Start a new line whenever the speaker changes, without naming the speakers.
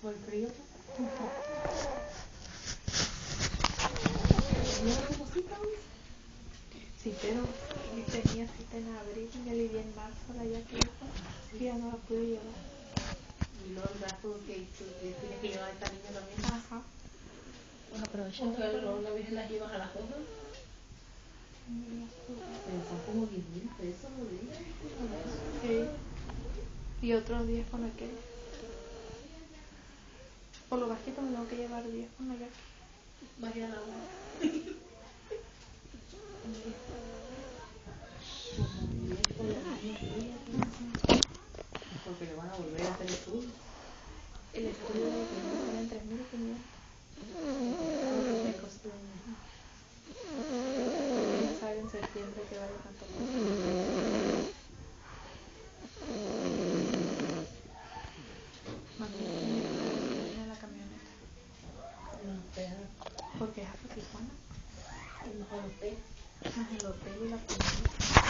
Por el frío.
Sí, pero tenía cita en abril y me alivié en marzo la ya que y ya no la pude llevar.
Y luego el gasto que tienes que llevar a esta niña también.
Ajá.
Bueno, aprovechando.
Porque luego la vez las llevas a las cosas. Pero son como 10.000 pesos los días.
Sí. Y otros 10 con aquel. Por lo bajito me tengo que llevar 10 con la ya que.
Vaya a la hora. Porque le van a volver a hacer el estudio.
El estudio de que me salen 3.500.
Me costó
Ya sabe en septiembre que vale tanto. Mami tiene la camioneta.
no espera.
Porque es hasta Tijuana.
Es mejor usted.
Más el hotel y la comida.